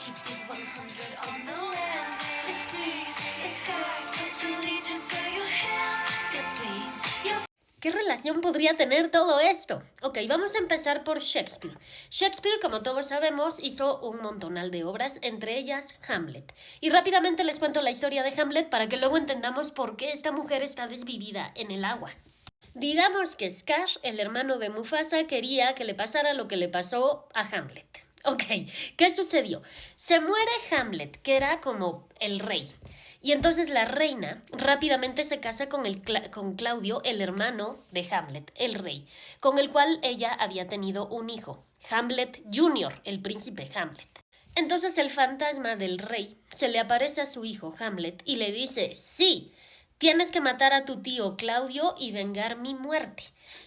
Keep it 100 on the land. The sea, the skies, let you lead, just so your hands get clean. ¿Qué relación podría tener todo esto? Ok, vamos a empezar por Shakespeare. Shakespeare, como todos sabemos, hizo un montonal de obras, entre ellas Hamlet. Y rápidamente les cuento la historia de Hamlet para que luego entendamos por qué esta mujer está desvivida en el agua. Digamos que Scar, el hermano de Mufasa, quería que le pasara lo que le pasó a Hamlet. Ok, ¿qué sucedió? Se muere Hamlet, que era como el rey. Y entonces la reina rápidamente se casa con Claudio, el hermano de Hamlet, el rey, con el cual ella había tenido un hijo, Hamlet Jr., el príncipe Hamlet. Entonces el fantasma del rey se le aparece a su hijo Hamlet y le dice, sí, tienes que matar a tu tío Claudio y vengar mi muerte.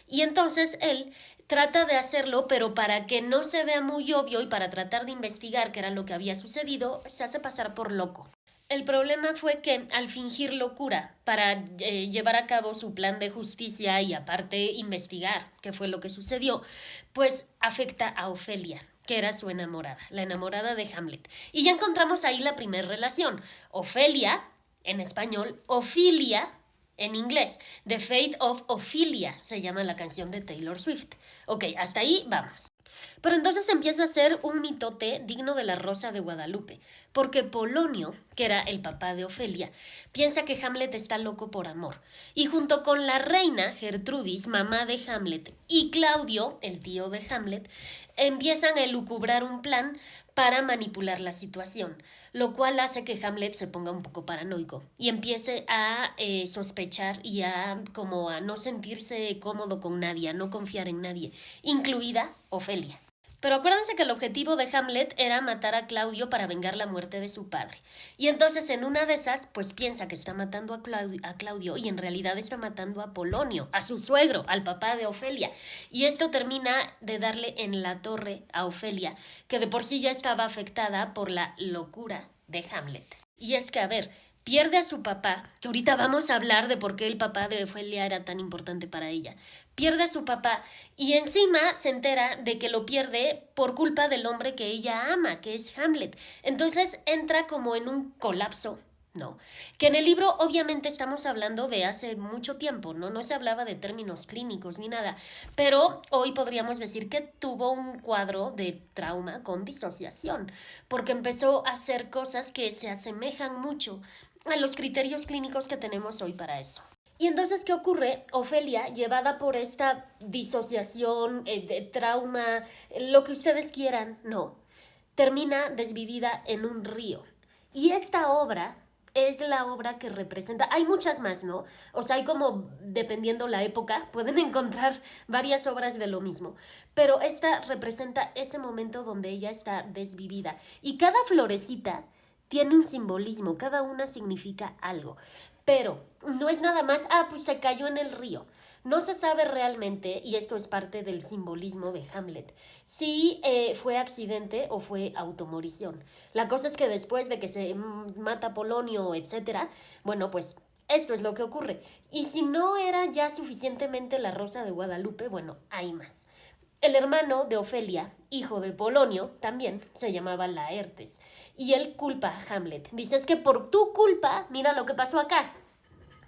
Y entonces él trata de hacerlo, pero para que no se vea muy obvio y para tratar de investigar qué era lo que había sucedido, se hace pasar por loco. El problema fue que al fingir locura para llevar a cabo su plan de justicia y aparte investigar qué fue lo que sucedió, pues afecta a Ofelia, que era su enamorada, la enamorada de Hamlet. Y ya encontramos ahí la primera relación. Ofelia, en español, Ophelia, en inglés. The Fate of Ophelia se llama la canción de Taylor Swift. Ok, hasta ahí vamos. Pero entonces empieza a ser un mitote digno de la Rosa de Guadalupe, porque Polonio, que era el papá de Ofelia, piensa que Hamlet está loco por amor, y junto con la reina Gertrudis, mamá de Hamlet, y Claudio, el tío de Hamlet, empiezan a elucubrar un plan para manipular la situación, lo cual hace que Hamlet se ponga un poco paranoico y empiece a sospechar y a como a no sentirse cómodo con nadie, a no confiar en nadie, incluida Ofelia. Pero acuérdense que el objetivo de Hamlet era matar a Claudio para vengar la muerte de su padre. Y entonces en una de esas, pues piensa que está matando a Claudio y en realidad está matando a Polonio, a su suegro, al papá de Ofelia. Y esto termina de darle en la torre a Ofelia, que de por sí ya estaba afectada por la locura de Hamlet. Y es que, a ver, pierde a su papá, que ahorita vamos a hablar de por qué el papá de Ofelia era tan importante para ella. Pierde a su papá y encima se entera de que lo pierde por culpa del hombre que ella ama, que es Hamlet. Entonces entra como en un colapso. No, que en el libro obviamente estamos hablando de hace mucho tiempo, ¿no? No se hablaba de términos clínicos ni nada, pero hoy podríamos decir que tuvo un cuadro de trauma con disociación, porque empezó a hacer cosas que se asemejan mucho a los criterios clínicos que tenemos hoy para eso. Y entonces, ¿qué ocurre? Ofelia, llevada por esta disociación, de trauma, lo que ustedes quieran, no, termina desvivida en un río. Y esta obra es la obra que representa, hay muchas más, ¿no? O sea, hay como, dependiendo la época, pueden encontrar varias obras de lo mismo, pero esta representa ese momento donde ella está desvivida. Y cada florecita tiene un simbolismo, cada una significa algo. Pero no es nada más, pues se cayó en el río. No se sabe realmente, y esto es parte del simbolismo de Hamlet, si fue accidente o fue automorición. La cosa es que después de que se mata Polonio, etcétera, bueno, pues esto es lo que ocurre. Y si no era ya suficientemente la Rosa de Guadalupe, bueno, hay más. El hermano de Ofelia, hijo de Polonio, también se llamaba Laertes. Y él culpa a Hamlet. Dice, es que por tu culpa, mira lo que pasó acá.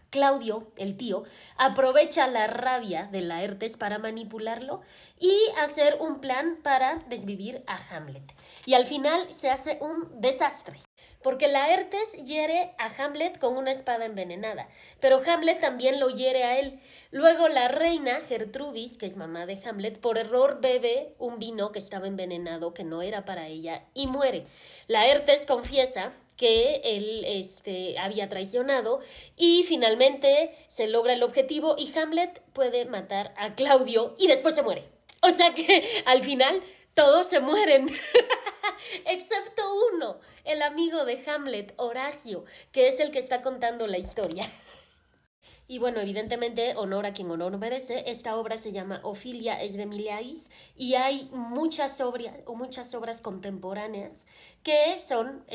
Claudio, el tío, aprovecha la rabia de Laertes para manipularlo y hacer un plan para desvivir a Hamlet. Y al final se hace un desastre. Porque Laertes hiere a Hamlet con una espada envenenada, pero Hamlet también lo hiere a él. Luego la reina Gertrudis, que es mamá de Hamlet, por error bebe un vino que estaba envenenado, que no era para ella, y muere. Laertes confiesa que él había traicionado y finalmente se logra el objetivo y Hamlet puede matar a Claudio y después se muere. O sea que al final todos se mueren. Excepto uno, el amigo de Hamlet, Horacio, que es el que está contando la historia. Y bueno, evidentemente, honor a quien honor merece. Esta obra se llama Ofelia es de Millais y hay muchas obras contemporáneas que son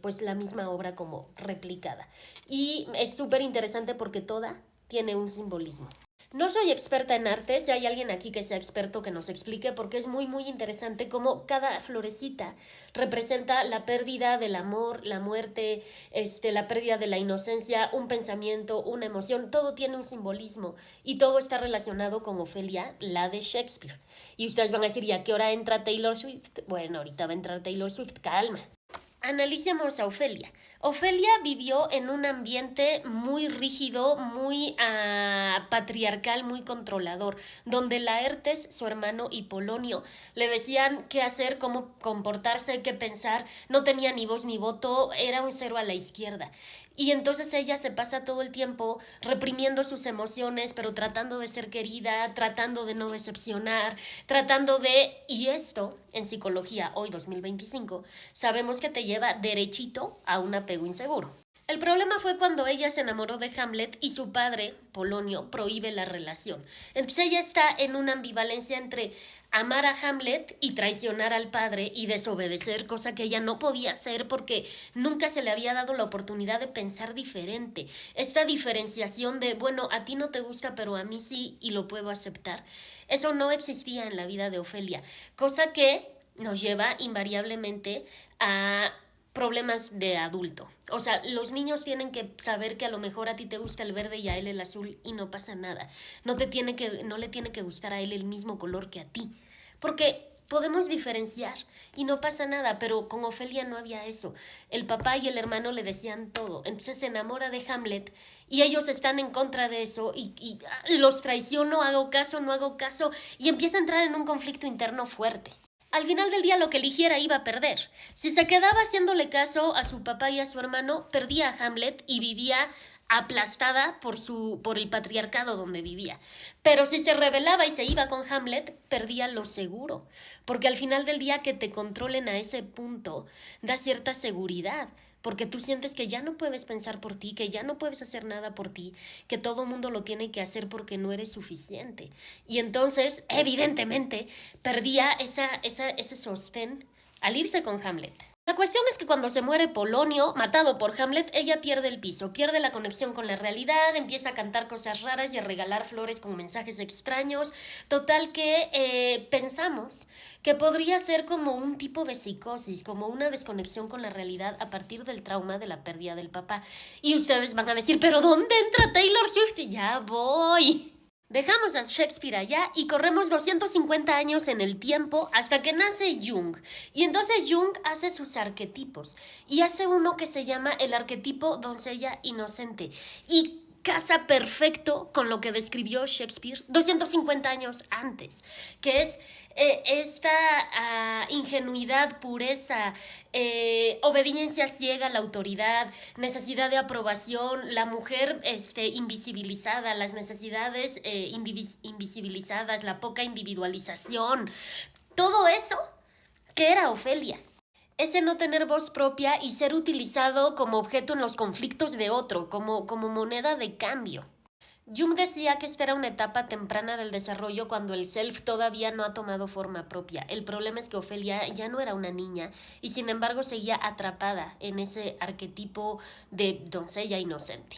pues la misma obra como replicada. Y es súper interesante porque toda tiene un simbolismo. No soy experta en arte, si hay alguien aquí que sea experto que nos explique, porque es muy muy interesante cómo cada florecita representa la pérdida del amor, la muerte, la pérdida de la inocencia, un pensamiento, una emoción, todo tiene un simbolismo y todo está relacionado con Ofelia, la de Shakespeare. Y ustedes van a decir, ¿y a qué hora entra Taylor Swift? Bueno, ahorita va a entrar Taylor Swift, calma. Analicemos a Ofelia. Ofelia vivió en un ambiente muy rígido, muy patriarcal, muy controlador, donde Laertes, su hermano y Polonio, le decían qué hacer, cómo comportarse, qué pensar, no tenía ni voz ni voto, era un cero a la izquierda. Y entonces ella se pasa todo el tiempo reprimiendo sus emociones, pero tratando de ser querida, tratando de no decepcionar, tratando de... Y esto, en psicología, hoy 2025, sabemos que te lleva derechito a un apego inseguro. El problema fue cuando ella se enamoró de Hamlet y su padre, Polonio, prohíbe la relación. Entonces ella está en una ambivalencia entre amar a Hamlet y traicionar al padre y desobedecer, cosa que ella no podía hacer porque nunca se le había dado la oportunidad de pensar diferente. Esta diferenciación de, bueno, a ti no te gusta, pero a mí sí y lo puedo aceptar, eso no existía en la vida de Ofelia, cosa que nos lleva invariablemente a problemas de adulto. O sea, los niños tienen que saber que a lo mejor a ti te gusta el verde y a él el azul y no pasa nada. No le tiene que gustar a él el mismo color que a ti. Porque podemos diferenciar y no pasa nada, pero con Ofelia no había eso. El papá y el hermano le decían todo. Entonces se enamora de Hamlet y ellos están en contra de eso y los traiciono, hago caso, no hago caso y empieza a entrar en un conflicto interno fuerte. Al final del día lo que eligiera iba a perder. Si se quedaba haciéndole caso a su papá y a su hermano, perdía a Hamlet y vivía aplastada por el patriarcado donde vivía. Pero si se rebelaba y se iba con Hamlet, perdía lo seguro. Porque al final del día que te controlen a ese punto da cierta seguridad. Porque tú sientes que ya no puedes pensar por ti, que ya no puedes hacer nada por ti, que todo el mundo lo tiene que hacer porque no eres suficiente. Y entonces, evidentemente, perdía ese sostén al irse con Hamlet. La cuestión es que cuando se muere Polonio, matado por Hamlet, ella pierde el piso, pierde la conexión con la realidad, empieza a cantar cosas raras y a regalar flores con mensajes extraños. Total que pensamos que podría ser como un tipo de psicosis, como una desconexión con la realidad a partir del trauma de la pérdida del papá. Y ustedes van a decir, ¿pero dónde entra Taylor Swift? Ya voy. Dejamos a Shakespeare allá y corremos 250 años en el tiempo hasta que nace Jung. Y entonces Jung hace sus arquetipos y hace uno que se llama el arquetipo doncella inocente. Y casa perfecto con lo que describió Shakespeare 250 años antes, que es esta ingenuidad, pureza, obediencia ciega a la autoridad, necesidad de aprobación, la mujer invisibilizada, las necesidades invisibilizadas, la poca individualización, todo eso que era Ofelia. Ese no tener voz propia y ser utilizado como objeto en los conflictos de otro, como moneda de cambio. Jung decía que esta era una etapa temprana del desarrollo cuando el self todavía no ha tomado forma propia. El problema es que Ofelia ya no era una niña y sin embargo seguía atrapada en ese arquetipo de doncella inocente.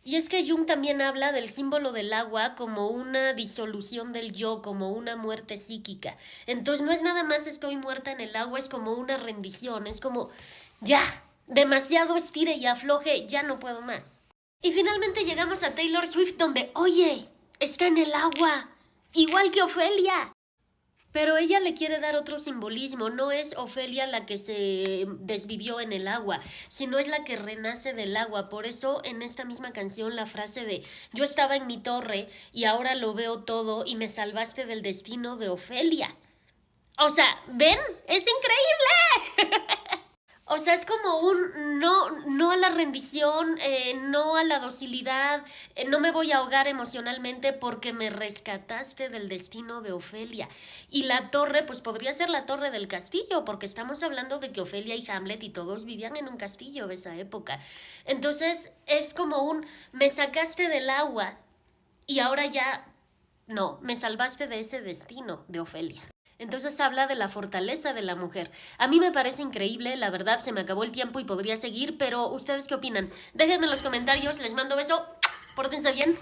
Y es que Jung también habla del símbolo del agua como una disolución del yo, como una muerte psíquica. Entonces no es nada más estoy muerta en el agua, es como una rendición, es como ya, demasiado estire y afloje, ya no puedo más. Y finalmente llegamos a Taylor Swift donde, oye, está en el agua, igual que Ofelia. Pero ella le quiere dar otro simbolismo, no es Ofelia la que se desvivió en el agua, sino es la que renace del agua. Por eso en esta misma canción la frase de yo estaba en mi torre y ahora lo veo todo y me salvaste del destino de Ofelia. O sea, ¿ven? ¡Es increíble! O sea, es como un no a la rendición, no a la docilidad, no me voy a ahogar emocionalmente porque me rescataste del destino de Ofelia. Y la torre, pues podría ser la torre del castillo, porque estamos hablando de que Ofelia y Hamlet y todos vivían en un castillo de esa época. Entonces, es como me sacaste del agua y ahora ya, no, me salvaste de ese destino de Ofelia. Entonces habla de la fortaleza de la mujer. A mí me parece increíble, la verdad se me acabó el tiempo y podría seguir, pero ¿ustedes qué opinan? Déjenme en los comentarios, les mando beso, pórtense bien.